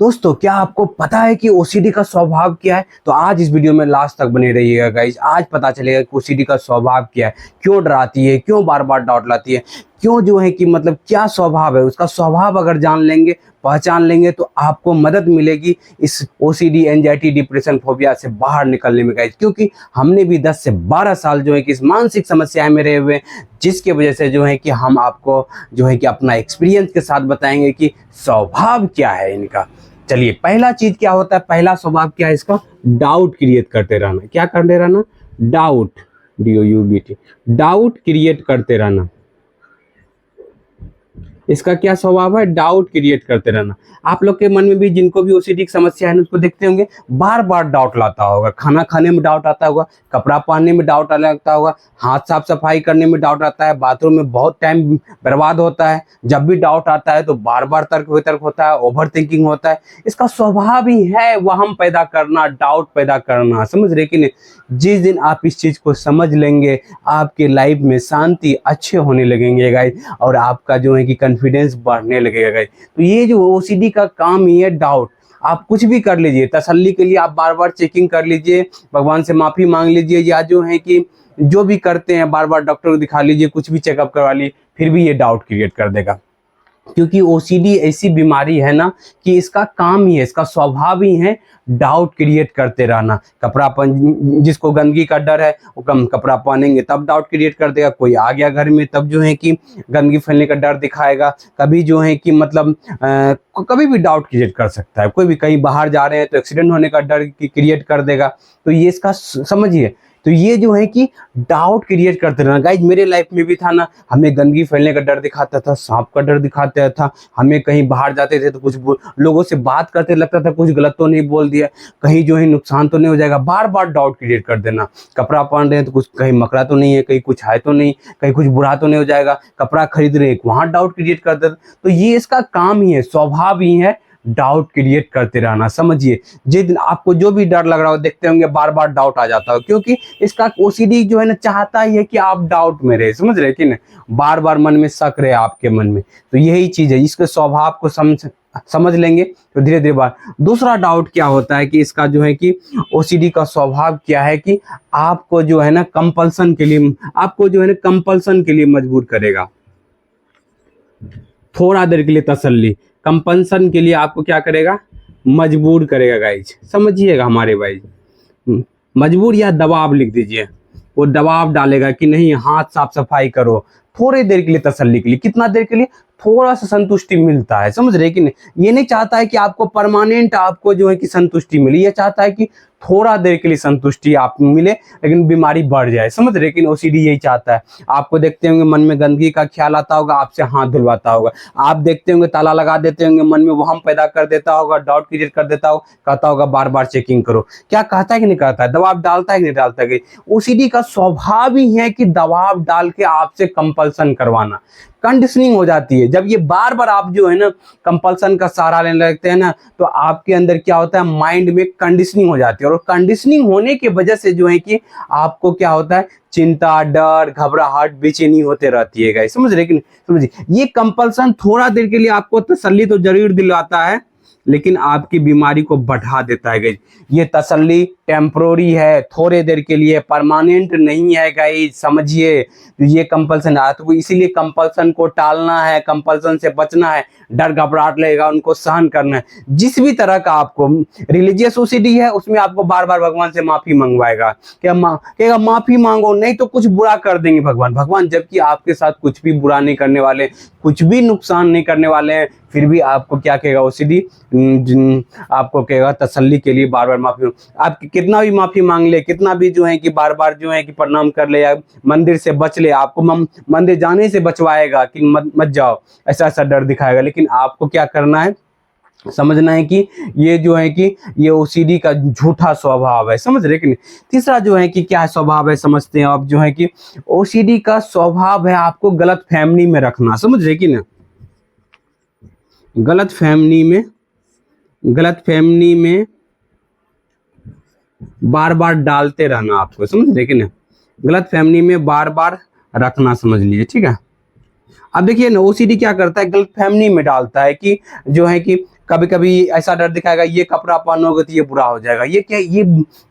दोस्तों, क्या आपको पता है कि ओसीडी का स्वभाव क्या है? तो आज इस वीडियो में लास्ट तक बने रहिएगा गाइस। आज पता चलेगा कि ओसीडी का स्वभाव क्या है, क्यों डराती है, क्यों बार बार डाउट लाती है, क्यों जो है कि मतलब क्या स्वभाव है उसका। स्वभाव अगर जान लेंगे, पहचान लेंगे तो आपको मदद मिलेगी इस ओसीडी, एंजाइटी, डिप्रेशन, फोबिया से बाहर निकलने में गाइस। क्योंकि हमने भी 10 से 12 साल जो है कि इस मानसिक समस्याएं में रहे हुए, जिसके वजह से जो है कि हम आपको जो है कि अपना एक्सपीरियंस के साथ बताएंगे कि स्वभाव क्या है इनका। चलिए, पहला चीज क्या होता है, पहला स्वभाव क्या है इसका? डाउट क्रिएट करते रहना। क्या करते रहना? डाउट, DOUBT, डाउट क्रिएट करते रहना। इसका क्या स्वभाव है? डाउट क्रिएट करते रहना। आप लोग के मन में भी जिनको भी ओसीडी की समस्या है उसको देखते होंगे, बार बार डाउट लाता होगा। खाना खाने में डाउट आता होगा, कपड़ा पहनने में डाउट लगता होगा, हाथ साफ सफाई करने में डाउट आता है, बाथरूम में बहुत टाइम बर्बाद होता है। जब भी डाउट आता है तो बार बार तर्क वितर्क होता है, ओवर थिंकिंग होता है। इसका स्वभाव ही है वहम पैदा करना, डाउट पैदा करना। समझ रहे कि नहीं? जिस दिन आप इस चीज को समझ लेंगे, आपके लाइफ में शांति अच्छे होने लगेंगे गाइस, और आपका जो है कि कॉन्फिडेंस बढ़ने लगेगा गाइस। तो ये जो ओसीडी का काम ही है डाउट। आप कुछ भी कर लीजिए, तसल्ली के लिए आप बार बार चेकिंग कर लीजिए, भगवान से माफी मांग लीजिए, या जो है कि जो भी करते हैं बार बार डॉक्टर को दिखा लीजिए, कुछ भी चेकअप करवा लीजिए, फिर भी ये डाउट क्रिएट कर देगा। क्योंकि ओसीडी ऐसी बीमारी है ना कि इसका काम ही है, इसका स्वभाव ही है डाउट क्रिएट करते रहना। जिसको गंदगी का डर है वो कम कपड़ा पहनेंगे तब डाउट क्रिएट कर देगा। कोई आ गया घर में तब जो है कि गंदगी फैलने का डर दिखाएगा। कभी जो है कि मतलब कभी भी डाउट क्रिएट कर सकता है। कोई भी कहीं बाहर जा रहे हैं तो एक्सीडेंट होने का डर क्रिएट कर देगा। तो ये इसका समझिए। तो ये जो है कि डाउट क्रिएट करते रहना गाइज। मेरे लाइफ में भी था ना, हमें गंदगी फैलने का डर दिखाता था, सांप का डर दिखाता था, हमें कहीं बाहर जाते थे तो कुछ लोगों से बात करते लगता था कुछ गलत तो नहीं बोल दिया, कहीं जो है नुकसान तो नहीं हो जाएगा। बार बार डाउट क्रिएट कर देना। कपड़ा पहन रहे हैं तो कुछ कहीं मकड़ा तो नहीं है, कहीं कुछ है तो नहीं, कहीं कुछ बुरा तो नहीं हो जाएगा। कपड़ा खरीद रहे हैं वहां डाउट क्रिएट कर देते। तो ये इसका काम ही है, स्वभाव ही है डाउट क्रिएट करते रहना। समझिए, जिस दिन आपको जो भी डर लग रहा हो, देखते होंगे बार बार डाउट आ जाता हो, क्योंकि इसका ओसीडी जो है ना चाहता ही है कि आप डाउट में रहे। समझ रहे कि नहीं? बार बार मन में शक रहे आपके मन में। तो यही चीज है, इसके स्वभाव को समझ लेंगे तो धीरे धीरे बार। दूसरा डाउट क्या होता है कि इसका जो है कि ओसीडी का स्वभाव क्या है कि आपको जो है ना कंपल्सन के लिए, आपको जो है ना कंपल्सन के लिए मजबूर करेगा। थोड़ा देर के लिए तसल्ली, कंपल्सन के लिए आपको क्या करेगा? मजबूर करेगा गाइज। समझिएगा हमारे भाई, मजबूर या दबाव लिख दीजिए। वो दबाव डालेगा कि नहीं हाथ साफ सफाई करो, थोड़ी देर के लिए तसल्ली के लिए। कितना देर के लिए? थोड़ा सा संतुष्टि मिलता है। समझ रहे कि नहीं? ये नहीं चाहता है कि आपको परमानेंट आपको जो है कि संतुष्टि मिले, ये चाहता है कि थोड़ा देर के लिए संतुष्टि आपको मिले लेकिन बीमारी बढ़ जाए। समझ रहे कि ओसीडी यही चाहता है। आपको देखते होंगे मन में गंदगी का ख्याल आता होगा, आपसे हाथ धुलवाता होगा। आप देखते होंगे ताला लगा देते होंगे, मन में वहम पैदा कर देता होगा, डाउट क्रिएट कर देता होगा, कहता होगा बार बार चेकिंग करो। क्या कहता है कि नहीं कहता है? दबाव डालता है कि नहीं डालता है? ओसीडी का स्वभाव ही है कि दबाव डाल के आपसे कंपल्सन करवाना। कंडीशनिंग हो जाती है जब ये बार बार आप जो है ना कंपल्सन का सहारा लेने लगते हैं ना, तो आपके अंदर क्या होता है, माइंड में कंडीशनिंग हो जाती है। और कंडीशनिंग होने की वजह से जो है कि आपको क्या होता है, चिंता, डर, घबराहट, बेचैनी होते रहती है गाइस। समझ रहे कि नहीं? समझिए, ये कंपल्सन थोड़ा देर के लिए आपको तसल्ली तो जरूर दिलाता है लेकिन आपकी बीमारी को बढ़ा देता है गाइज। ये तसल्ली टेम्पोररी है, थोड़े देर के लिए, परमानेंट नहीं है गाइज। समझिए, तो ये कंपल्सन है, तो इसीलिए कंपल्सन को टालना है, कंपल्सन से बचना है। डर घबराहट लगेगा, उनको सहन करना है। जिस भी तरह का आपको रिलीजियस ओसीडी है उसमें आपको बार बार भगवान से माफी मंगवाएगा। कहेगा माफी मांगो नहीं तो कुछ बुरा कर देंगे भगवान, जबकि आपके साथ कुछ भी बुरा नहीं करने वाले, कुछ भी नुकसान नहीं करने वाले हैं, फिर भी आपको क्या कहेगा ओसीडी? आपको कहेगा तसल्ली के लिए बार बार माफी। आप कितना भी माफी मांग ले, कितना भी जो है कि बार बार जो है कि प्रणाम कर ले, या मंदिर से बच ले, आपको मंदिर जाने से बचवाएगा कि मत जाओ, ऐसा ऐसा डर दिखाएगा। लेकिन आपको क्या करना है, समझना है कि ये जो है कि ये ओसीडी का झूठा स्वभाव है। समझ रहे कि नहीं? तीसरा जो है कि क्या स्वभाव है समझते हैं आप। जो है कि ओसीडी का स्वभाव है आपको गलत फैमिली में रखना। समझ रहे कि ना? गलत फैमिली में बार बार डालते रहना आपको। समझ रहे कि ना? गलत फैमिली में बार बार रखना, समझ लीजिए, ठीक है। अब देखिए ना, ओसीडी क्या करता है, गलत फैमिली में डालता है कि जो है कि कभी कभी ऐसा डर दिखाएगा ये कपड़ा पहनोगे तो ये बुरा हो जाएगा। ये क्या, ये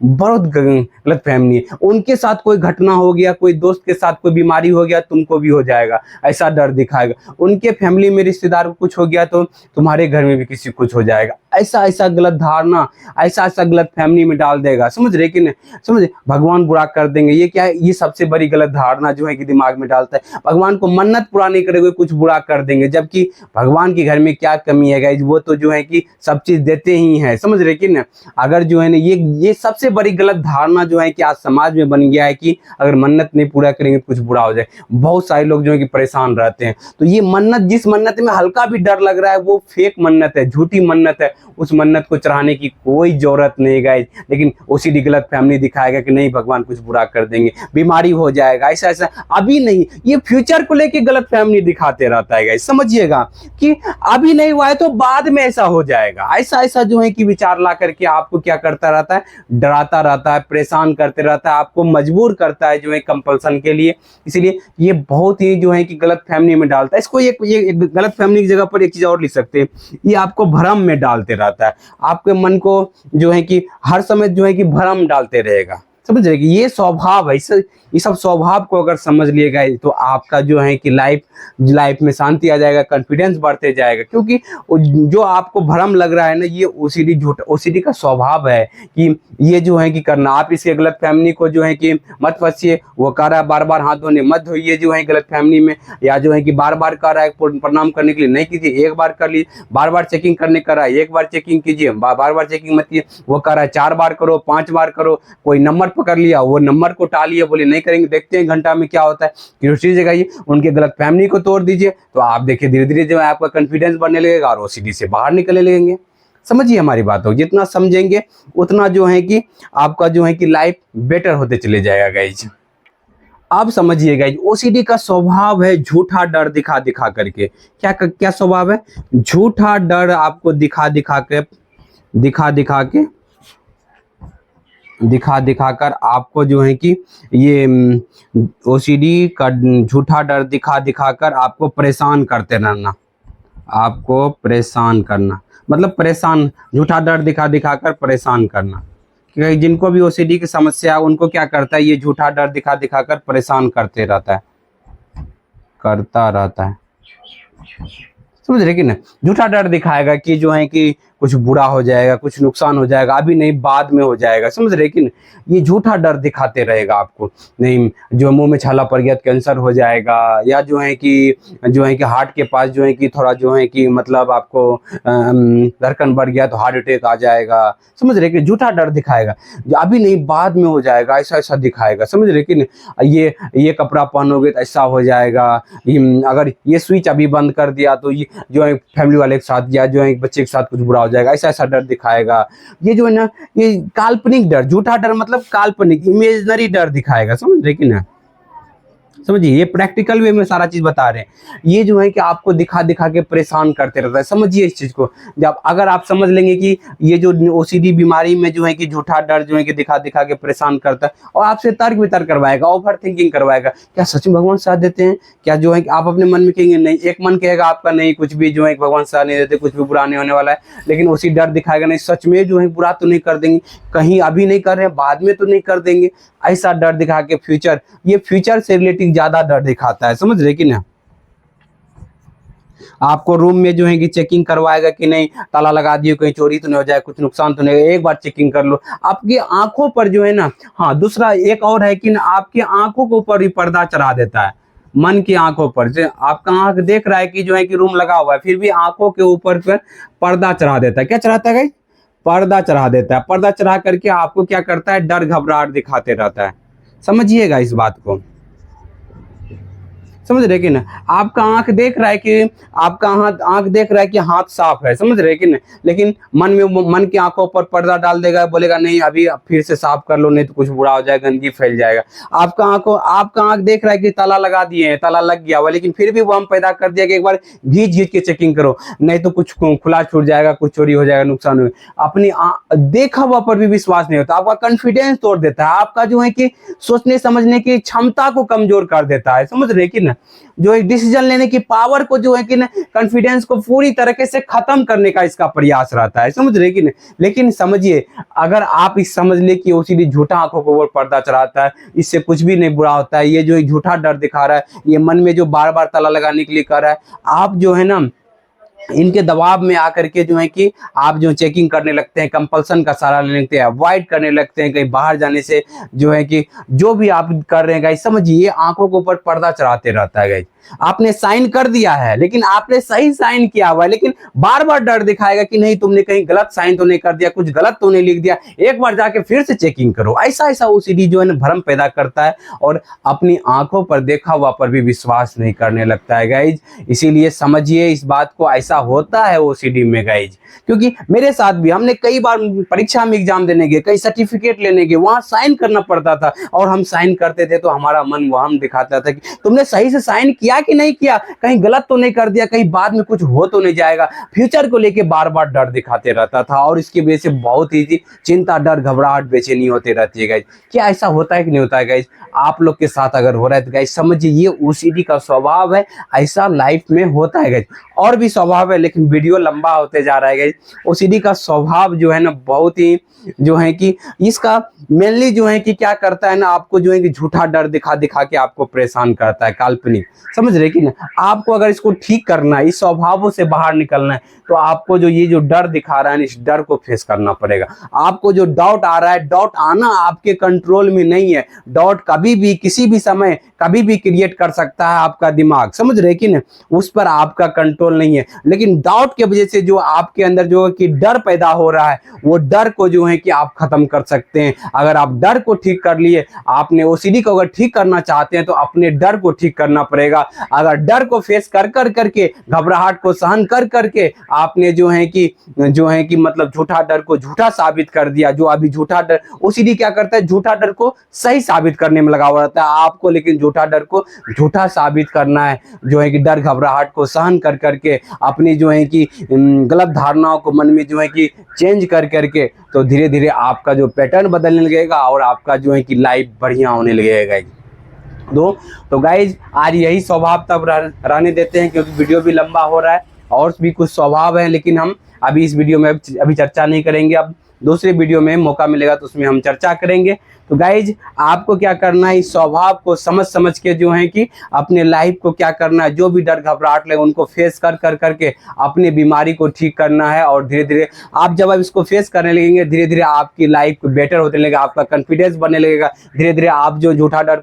बहुत गलत फहमी है। उनके साथ कोई घटना हो गया, कोई दोस्त के साथ कोई बीमारी हो गया, तुमको भी हो जाएगा, ऐसा डर दिखाएगा। उनके फैमिली में रिश्तेदार को कुछ हो गया तो तुम्हारे घर में भी किसी कुछ हो जाएगा। ऐसा ऐसा गलत धारणा, ऐसा ऐसा गलत फैमिली में डाल देगा, समझ रहे कि नहीं? समझ, भगवान बुरा कर देंगे, ये क्या है? ये सबसे बड़ी गलत धारणा जो है कि दिमाग में डालता है। भगवान को मन्नत पूरा नहीं करेंगे, कुछ बुरा कर देंगे, जबकि भगवान के घर में क्या कमी है गाइस? वो तो जो है कि सब चीज देते ही हैं, समझ रहे कि ना? अगर जो है ना, ये सबसे बड़ी गलत धारणा जो है कि आज समाज में बन गया है कि अगर मन्नत नहीं पूरा करेंगे तो कुछ बुरा हो जाए। बहुत सारे लोग जो है कि परेशान रहते हैं। तो ये मन्नत, जिस मन्नत में हल्का भी डर लग रहा है, वो फेक मन्नत है, झूठी मन्नत है। उस मन्नत को चढ़ाने की कोई जरूरत नहीं गाइस। लेकिन ओसीडी गलत फैमिली दिखाएगा कि नहीं भगवान कुछ बुरा कर देंगे, बीमारी हो जाएगा, ऐसा ऐसा। अभी नहीं, ये फ्यूचर को लेके गलत फैमिली दिखाते रहता है गाइस, समझिएगा कि अभी नहीं हुआ है तो बाद में ऐसा हो जाएगा। ऐसा ऐसा जो है कि विचार ला करके आपको क्या करता रहता है? डराता रहता है, परेशान करते रहता है, आपको मजबूर करता है जो है कंपल्सन के लिए। इसलिए ये बहुत ही जो है कि गलत फैमिली में डालता है। इसको ये गलत फैमिली की जगह पर एक चीज और लिख सकते हैं, ये आपको भ्रम में डालते रहता है। आपके मन को जो है कि हर समय जो है कि भ्रम डालते रहेगा, समझ रहे कि ये स्वभाव है। ये सब स्वभाव को अगर समझ लिएगा तो आपका जो है कि लाइफ में शांति आ जाएगा, कॉन्फिडेंस बढ़ते जाएगा। क्योंकि जो आपको भ्रम लग रहा है ना, ये ओसीडी ओसीडी का स्वभाव है कि ये जो है कि करना। आप इसके गलत फैमिली को जो है कि मत फंसिए। वो कह रहा है बार बार हाथ धोने मत धोइए जो है गलत फैमिली में, या जो है कि बार बार कह रहा है प्रणाम करने के लिए नहीं कीजिए, एक बार कर लीजिए। बार बार चेकिंग करने कर रहा है, एक बार चेकिंग कीजिए, बार बार चेकिंग मत कीजिए। वो कह रहा है 4 बार करो, 5 बार करो। कोई नंबर पकड़ लिया, वो नंबर को टालिए, बोले नहीं करेंगे, देखते हैं घंटा में क्या होता है। क्यूरियोसिटी जगाइए, उनके गलत फैमिली को तोड़ दीजिए, तो आप देखिए धीरे धीरे जो है आपका कॉन्फिडेंस बढ़ने लगेगा और ओसीडी से बाहर निकलने लगेंगे। समझिए हमारी बात हो, जितना समझेंगे उतना जो है कि आपका जो है कि लाइफ बेटर होते चले जाएगा गाइज। आप समझिए गाइज, ओसीडी का स्वभाव है झूठा डर दिखा दिखा करके। क्या स्वभाव है? झूठा डर आपको दिखा दिखा कर आपको जो है कि ये ओसीडी का झूठा डर दिखा कर आपको परेशान करते रहना। आपको परेशान करना मतलब परेशान, झूठा डर दिखा कर परेशान करना। क्योंकि जिनको भी ओसीडी की समस्या है उनको क्या करता है, ये झूठा डर दिखा कर परेशान करता रहता है। समझ रहे कि ना? झूठा डर दिखाएगा कि जो है कि कुछ बुरा हो जाएगा, कुछ नुकसान हो जाएगा, अभी नहीं बाद में हो जाएगा। समझ रहे कि ना? ये झूठा डर दिखाते रहेगा आपको। नहीं, जो मुंह में छाला पड़ गया तो कैंसर हो जाएगा, या जो है कि हार्ट के पास जो है कि थोड़ा जो है कि मतलब आपको धड़कन बढ़ गया तो हार्ट अटैक आ जाएगा। समझ रहे कि झूठा डर दिखाएगा, अभी नहीं बाद में हो जाएगा, ऐसा ऐसा दिखाएगा। समझ रहे कि नहीं? ये कपड़ा पहनोगे तो ऐसा हो जाएगा, अगर ये स्विच अभी बंद कर दिया तो ये जो है फैमिली वाले के साथ या जो है बच्चे के साथ कुछ बुरा हो जाएगा, ऐसा ऐसा डर दिखाएगा। ये जो है ना, ये काल्पनिक डर, झूठा डर मतलब काल्पनिक, इमेजिनरी डर दिखाएगा। समझ रहे कि ना? समझिए, ये प्रैक्टिकल वे में सारा चीज बता रहे हैं। ये जो है कि आपको दिखा के परेशान करते रहता है। समझिए इस चीज को। जब अगर आप समझ लेंगे कि ये जो ओसीडी बीमारी में जो है कि झूठा डर जो है कि दिखा के परेशान करता है, और आपसे तर्क वितर्क करवाएगा, ओवर थिंकिंग करवाएगा, क्या सच में भगवान साथ देते हैं? क्या जो है कि आप अपने मन में कहेंगे नहीं, एक मन कहेगा आपका नहीं, कुछ भी जो है भगवान साथ नहीं देते, कुछ भी बुरा नहीं होने वाला है। लेकिन उसी डर दिखाएगा नहीं, सच में जो है बुरा तो नहीं कर देंगे, कहीं अभी नहीं कर रहे हैं, बाद में तो नहीं कर देंगे। ऐसा डर दिखा के फ्यूचर से रिलेटेड ज्यादा डर दिखाता है। समझ रहे कि ना? आपको रूम में जो है कि चेकिंग करवाएगा कि नहीं, ताला लगा दियो, कहीं चोरी तो नहीं हो जाए, कुछ नुकसान तो नहीं, एक बार चेकिंग कर लो। आपकी आंखों पर जो है ना, हाँ दूसरा एक और है कि आपकी आंखों के ऊपर भी पर्दा चढ़ा देता है। मन की आंखों पर, जो आपका आंख देख रहा है कि जो है कि रूम लगा हुआ है, फिर भी आंखों के ऊपर पर्दा चढ़ा देता है। क्या चढ़ाता है? पर्दा चढ़ा देता है। पर्दा चढ़ा करके आपको क्या करता है? डर घबराहट दिखाते रहता है। समझिएगा इस बात को। समझ रहे कि ना? आपका आंख देख रहा है कि आंख देख रहा है कि हाथ साफ है। समझ रहे कि ना? लेकिन मन की आंखों पर पर्दा डाल देगा, बोलेगा नहीं अभी फिर से साफ कर लो, नहीं तो कुछ बुरा हो जाएगा, गंदगी फैल जाएगा। आपका आंख देख रहा है कि ताला लगा दिए हैं, ताला लग गया हुआ, लेकिन फिर भी वो हम पैदा कर दिया कि एक बार घींच के चेकिंग करो, नहीं तो कुछ खुला छूट जाएगा, कुछ चोरी हो जाएगा, नुकसान हो। अपनी देखा हुआ पर भी विश्वास नहीं होता, आपका कॉन्फिडेंस तोड़ देता है, आपका जो है कि सोचने समझने की क्षमता को कमजोर कर देता है। समझ रहे कि ना? जो है डिसीजन लेने की पावर को जो है कि ना कॉन्फिडेंस को पूरी तरीके से खत्म करने का इसका प्रयास रहता है, समझ रहे कि नहीं। लेकिन समझिए, अगर आप इस समझ ले कि ओसीडी झूठा आंखों को ऊपर पर्दा चढ़ाता है, इससे कुछ भी नहीं बुरा होता है, ये जो एक झूठा डर दिखा रहा है, ये मन में जो बार बार ताला लगाने के लिए कर रहा है, आप जो है ना इनके दबाव में आकर के जो है कि आप जो चेकिंग करने लगते हैं, कंपल्सन का सहारा लेने लगते हैं, अवॉइड करने लगते हैं, कहीं बाहर जाने से जो है कि जो भी आप कर रहे हैं गाइस, समझिए आंखों के ऊपर पर्दा चढ़ाते रहता है गाइस। आपने साइन कर दिया है, लेकिन आपने सही साइन किया हुआ है, लेकिन बार बार डर दिखाएगा कि नहीं तुमने कहीं गलत साइन तो नहीं कर दिया, कुछ गलत तो नहीं लिख दिया, एक बार जाके फिर से चेकिंग करो। ऐसा ऐसा ओसीडी जो है ना भ्रम पैदा करता है और अपनी आंखों पर देखा हुआ पर भी विश्वास नहीं करने लगता है गाइज। इसीलिए समझिए इस बात को, ऐसा होता है ओसीडी में गाइज, क्योंकि मेरे साथ भी हमने कई बार परीक्षा में एग्जाम देने गए, कई सर्टिफिकेट लेने गए, वहां साइन करना पड़ता था और हम साइन करते थे तो हमारा मन वहम दिखाता था कि तुमने सही से साइन किया कि नहीं किया, कहीं गलत तो नहीं कर दिया, कहीं बाद में कुछ हो तो नहीं जाएगा। फ्यूचर को लेके बार बार डर दिखाते रहता था और इसकी वजह से बहुत ही चिंता, डर, घबराहट, बेचैनी होती रहती है गाइज। क्या ऐसा होता है कि नहीं होता है गाइज? आप लोग के साथ अगर हो रहा है तो गाइज समझिए ये ओसीडी का स्वभाव है, ऐसा लाइफ में होता है गाइज। और भी स्वभाव है लेकिन वीडियो लंबा होते जा रहा है गाइज। ओसीडी का स्वभाव जो है ना बहुत ही जो है कि इसका मेनली जो है कि क्या करता है ना, आपको जो है कि झूठा डर दिखा दिखा के आपको परेशान करता है, काल्पनिक, समझ रहे कि ना। आपको अगर इसको ठीक करना है, इस स्वभावों से बाहर निकलना है, तो आपको जो ये जो डर दिखा रहा है इस डर को फेस करना पड़ेगा। आपको जो डाउट आ रहा है, डाउट आना आपके कंट्रोल में नहीं है। डाउट कभी भी किसी भी समय कभी भी क्रिएट कर सकता है आपका दिमाग, समझ रहे कि ना, उस पर आपका कंट्रोल नहीं है। लेकिन डाउट के वजह से जो आपके अंदर जो है कि डर पैदा हो रहा है, वो डर को जो है कि आप खत्म कर सकते हैं। अगर आप डर को ठीक कर लिए, आपने ओसीडी को अगर ठीक करना चाहते हैं तो अपने डर को ठीक करना पड़ेगा। अगर डर को फेस कर करके, घबराहट को सहन कर करके आपने जो है कि मतलब झूठा डर को झूठा साबित कर दिया, जो अभी झूठा डर, ओसीडी क्या करता है, झूठा डर को सही साबित करने में लगा हुआ रहता है। आपको लेकिन झूठा डर को झूठा साबित करना है, जो है कि डर घबराहट को सहन कर करके अपनी जो है कि गलत धारणाओं को मन में जो है कि चेंज कर करके, तो धीरे धीरे आपका जो पैटर्न बदलने लगेगा और आपका जो है कि लाइफ बढ़िया होने लगेगा। तो गाइज आज यही स्वभाव तब रहने देते हैं, क्योंकि वीडियो भी लंबा हो रहा है और भी कुछ स्वभाव है, लेकिन हम अभी इस वीडियो में अभी चर्चा नहीं करेंगे। अब दूसरे वीडियो में मौका मिलेगा तो उसमें हम चर्चा करेंगे। तो गाइज आपको क्या करना है, इस स्वभाव को समझ के जो है कि अपने लाइफ को क्या करना है, जो भी डर घबराहट लगे उनको फेस कर करके अपनी बीमारी को ठीक करना है। और धीरे धीरे आप जब आप इसको फेस करने लगेंगे, धीरे धीरे आपकी लाइफ बेटर होने लगेगा, आपका कॉन्फिडेंस बनने लगेगा। धीरे धीरे आप जो झूठा डर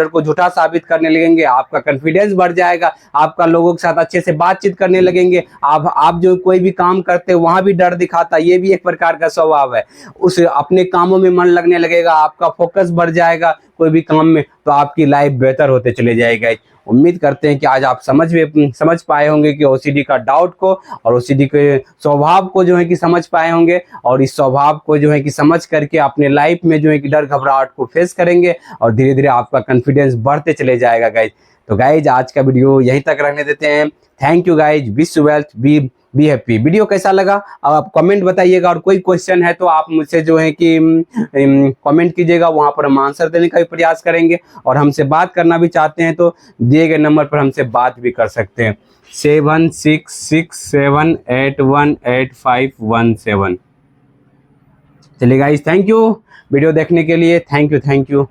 को झूठा साबित करने लगेंगे, आपका कॉन्फिडेंस बढ़ जाएगा, आपका लोगों के साथ अच्छे से बातचीत करने लगेंगे। आप जो कोई भी काम करते हैं वहां भी डर दिखाता, ये भी एक प्रकार का स्वभाव है। उस अपने कामों में मन लगने लगेगा, आपका फोकस बढ़ जाएगा कोई भी काम में, तो आपकी लाइफ बेहतर होते चले जाएगा। उम्मीद करते हैं कि आज आप समझ पाए होंगे कि ओसीडी का डाउट को और ओसीडी के स्वभाव को जो है कि समझ पाए होंगे, और इस स्वभाव को जो है कि समझ करके अपने लाइफ में जो है कि डर घबराहट को फेस करेंगे और धीरे धीरे आपका कॉन्फिडेंस बढ़ते चले जाएगा गाइज। तो गाइज आज का वीडियो यहीं तक रखने देते हैं। Thank you guys, wish you wealth, be happy. Video कैसा लगा अब आप कमेंट बताइएगा, और कोई क्वेश्चन है तो आप मुझसे जो है कि कमेंट कीजिएगा, वहां पर हम आंसर देने का भी प्रयास करेंगे। और हमसे बात करना भी चाहते हैं तो दिए गए नंबर पर हमसे बात भी कर सकते हैं, 7667818517। चलिए गाइस, थैंक यू वीडियो देखने के लिए, थैंक यू।